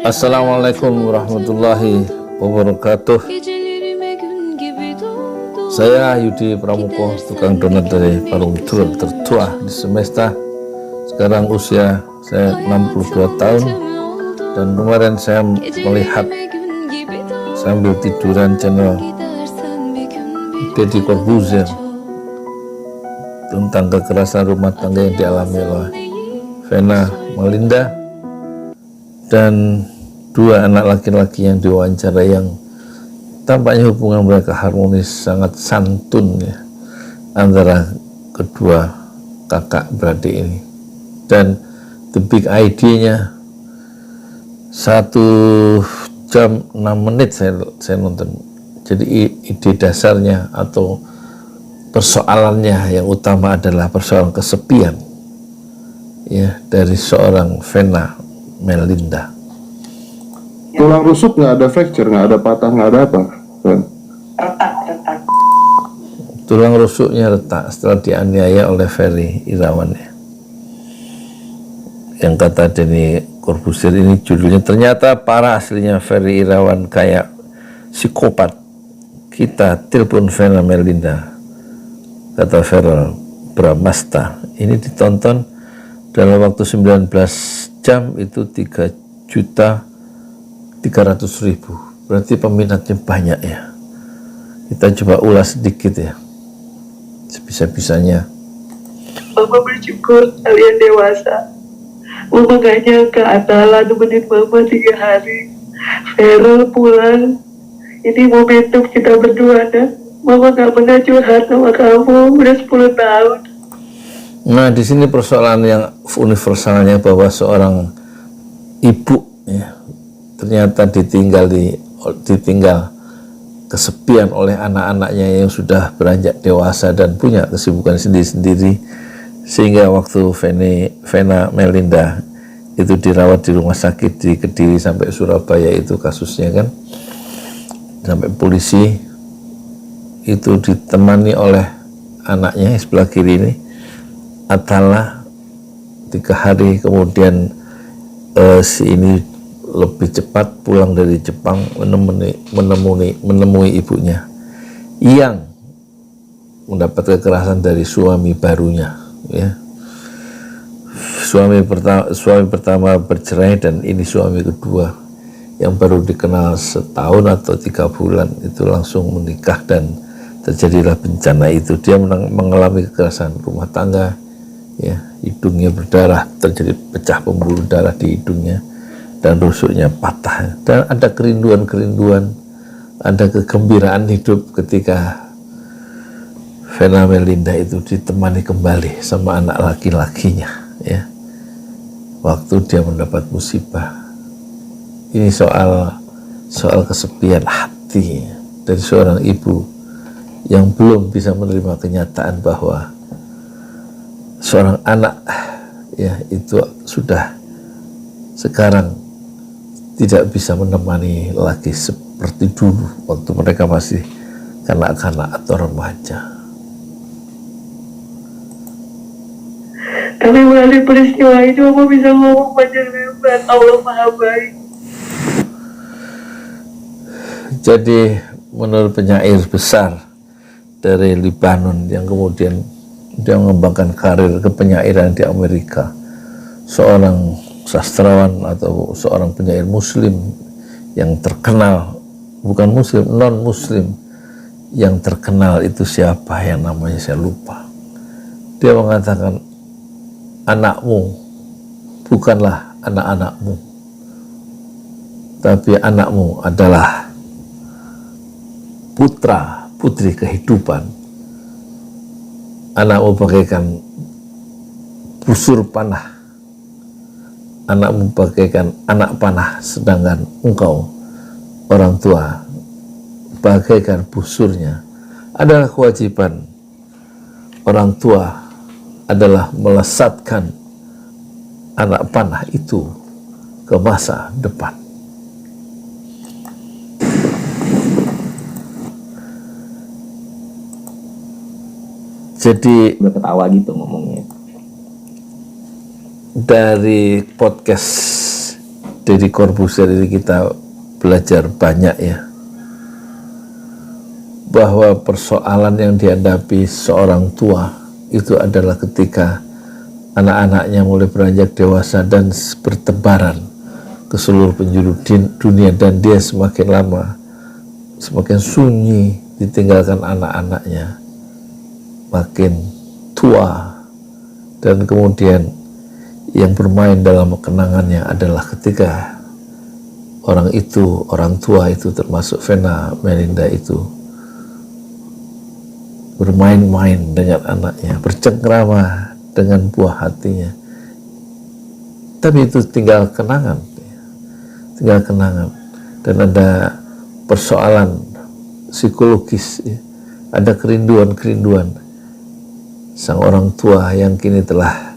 Assalamualaikum warahmatullahi wabarakatuh. Saya Yudi Pramuko, tukang donat dari Parung Turun tertua di semesta. Sekarang usia saya 62 tahun. Dan kemarin saya melihat sambil tiduran channel Deddy Corbuzier tentang kekerasan rumah tangga yang dialami oleh Vena Melinda dan dua anak laki-laki yang diwawancara, yang tampaknya hubungan mereka harmonis, sangat santun ya, antara kedua kakak beradik ini. Dan the big idea-nya 1 jam 6 menit saya nonton. Jadi ide dasarnya atau persoalannya yang utama adalah persoalan kesepian ya dari seorang Vena Melinda. Tulang rusuk nggak ada fracture, nggak ada patah, nggak ada apa? Retak. Tulang rusuknya retak setelah dianiaya oleh Ferry Irawan ya. Yang kata Deddy Corbuzier ini judulnya, ternyata parah aslinya Ferry Irawan kayak psikopat. Kita telepon Vena Melinda, kata Verrel Bramasta. Ini ditonton dalam waktu 19 jam itu 3.300.000. Berarti peminatnya banyak ya. Kita coba ulas sedikit ya, sebisa-bisanya. Mama bersyukur kalian dewasa. Mama gak nyangka Atala nemenin Mama 3 hari. Verrel pulang. Ini momentum kita berdua, dan Mama gak pernah curhat sama kamu udah 10 tahun. Nah, di sini persoalan yang universalnya bahwa seorang ibu ya, ternyata ditinggal kesepian oleh anak-anaknya yang sudah beranjak dewasa dan punya kesibukan sendiri-sendiri, sehingga waktu Vena Melinda itu dirawat di rumah sakit di Kediri sampai Surabaya, itu kasusnya kan, sampai polisi itu ditemani oleh anaknya sebelah kiri ini, Atala. 3 hari kemudian si ini lebih cepat pulang dari Jepang menemui ibunya yang mendapat kekerasan dari suami barunya ya. Suami pertama bercerai, dan ini suami kedua yang baru dikenal setahun atau 3 bulan itu langsung menikah, dan terjadilah bencana itu. Dia mengalami kekerasan rumah tangga ya, hidungnya berdarah, terjadi pecah pembuluh darah di hidungnya dan rusuknya patah, dan ada kerinduan, ada kegembiraan hidup ketika Vena Melinda itu ditemani kembali sama anak laki-lakinya ya, waktu dia mendapat musibah. Ini soal kesepian hati dari seorang ibu yang belum bisa menerima kenyataan bahwa seorang anak ya itu sudah sekarang tidak bisa menemani lagi seperti dulu waktu mereka masih kanak-kanak atau remaja. Tapi melalui peristiwa itu Mama bisa ngomong panjang lebar. Allah Maha Baik. Jadi menurut penyair besar dari Libanon yang kemudian dia mengembangkan karir kepenyairan di Amerika, seorang sastrawan atau seorang penyair muslim yang terkenal, bukan muslim, non muslim yang terkenal itu siapa, yang namanya saya lupa. Dia mengatakan, anakmu bukanlah anak-anakmu, tapi anakmu adalah putra putri kehidupan. Anakmu bagaikan busur panah, anakmu bagaikan anak panah, sedangkan engkau orang tua bagaikan busurnya. Adalah kewajiban orang tua adalah melesatkan anak panah itu ke masa depan. Jadi udah ketawa gitu ngomongnya. Dari podcast Deddy Corbuzier ini kita belajar banyak ya, bahwa persoalan yang dihadapi seorang tua itu adalah ketika anak-anaknya mulai beranjak dewasa dan bertebaran ke seluruh penjuru dunia, dan dia semakin lama semakin sunyi ditinggalkan anak-anaknya, makin tua, dan kemudian yang bermain dalam kenangannya adalah ketika orang tua itu termasuk Vena Melinda itu bermain-main dengan anaknya, bercengkrama dengan buah hatinya. Tapi itu tinggal kenangan, dan ada persoalan psikologis, ada kerinduan sang orang tua yang kini telah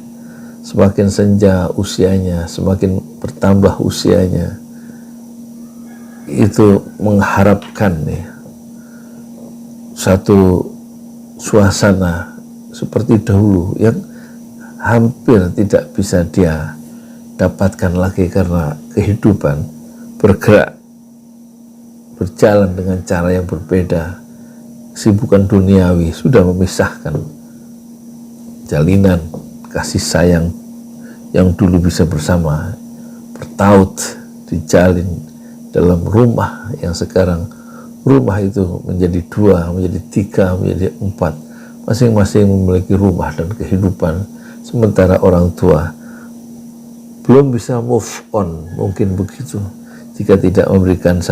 semakin senja usianya, semakin bertambah usianya, itu mengharapkan satu suasana seperti dahulu yang hampir tidak bisa dia dapatkan lagi karena kehidupan berjalan dengan cara yang berbeda. Kesibukan duniawi sudah memisahkan jalinan kasih sayang yang dulu bisa bersama, bertaut dijalin dalam rumah yang sekarang rumah itu menjadi 2, menjadi 3, menjadi 4, masing-masing memiliki rumah dan kehidupan, sementara orang tua belum bisa move on, mungkin begitu, jika tidak memberikan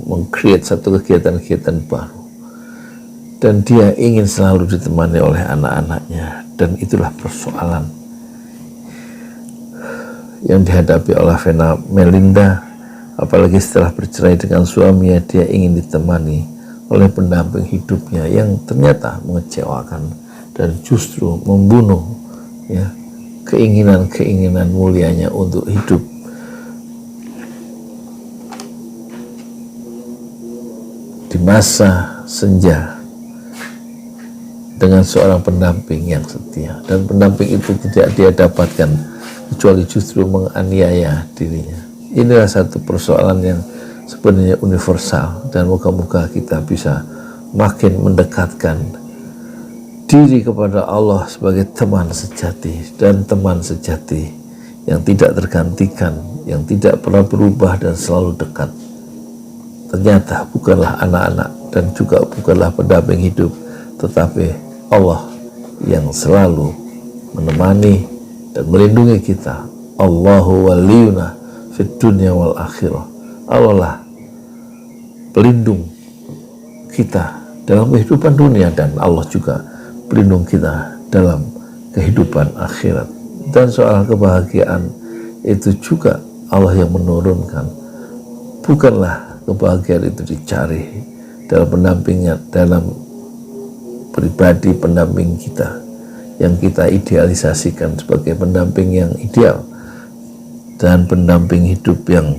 meng-create satu kegiatan-kegiatan baru. Dan dia ingin selalu ditemani oleh anak-anaknya, dan itulah persoalan yang dihadapi oleh Vena Melinda. Apalagi setelah bercerai dengan suaminya, dia ingin ditemani oleh pendamping hidupnya yang ternyata mengecewakan dan justru membunuh keinginan mulianya untuk hidup. Di masa senja dengan seorang pendamping yang setia, dan pendamping itu tidak dia dapatkan kecuali justru menganiaya dirinya. Inilah satu persoalan yang sebenarnya universal, dan moga-moga kita bisa makin mendekatkan diri kepada Allah sebagai teman sejati, dan teman sejati yang tidak tergantikan, yang tidak pernah berubah dan selalu dekat. Ternyata bukanlah anak-anak dan juga bukanlah pendamping hidup, tetapi Allah yang selalu menemani dan melindungi kita. Allahu waliyuna fid dunya wal akhirah. Allah lah pelindung kita dalam kehidupan dunia, dan Allah juga pelindung kita dalam kehidupan akhirat. Dan soal kebahagiaan itu juga Allah yang menurunkan. Bukanlah kebahagiaan itu dicari dalam pendampingnya, dalam pribadi pendamping kita yang kita idealisasikan sebagai pendamping yang ideal dan pendamping hidup yang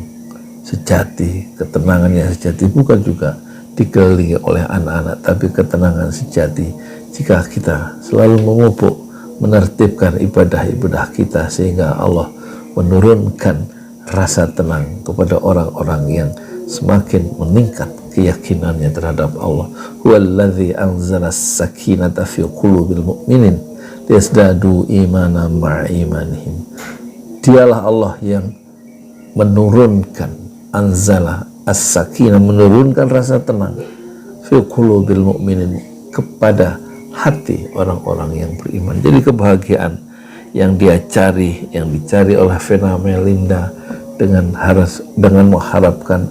sejati, ketenangan yang sejati, bukan juga dikelilingi oleh anak-anak, tapi ketenangan sejati jika kita selalu memupuk, menertibkan ibadah-ibadah kita, sehingga Allah menurunkan rasa tenang kepada orang-orang yang semakin meningkat keyakinannya terhadap Allah. Huwallazi anzala as-sakinata fi qulubil mu'minin liyazdadu imanan ma'a imanihim. Dialah Allah yang menurunkan, anzala as-sakinah, menurunkan rasa tenang fi qulubil mu'minin, kepada hati orang-orang yang beriman. Jadi kebahagiaan yang dia cari, yang dicari oleh Vena Melinda dengan mengharapkan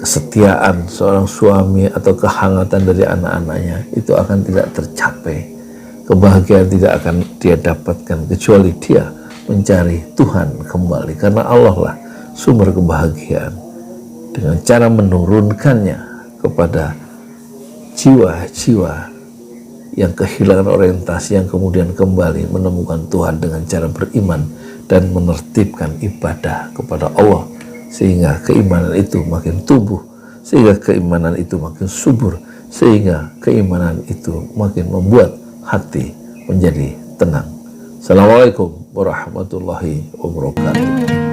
kesetiaan seorang suami atau kehangatan dari anak-anaknya, itu akan tidak tercapai. Kebahagiaan tidak akan dia dapatkan kecuali dia mencari Tuhan kembali, karena Allah lah sumber kebahagiaan, dengan cara menurunkannya kepada jiwa-jiwa yang kehilangan orientasi, yang kemudian kembali menemukan Tuhan dengan cara beriman dan menertibkan ibadah kepada Allah, sehingga keimanan itu makin tumbuh, sehingga keimanan itu makin subur, sehingga keimanan itu makin membuat hati menjadi tenang. Assalamualaikum warahmatullahi wabarakatuh.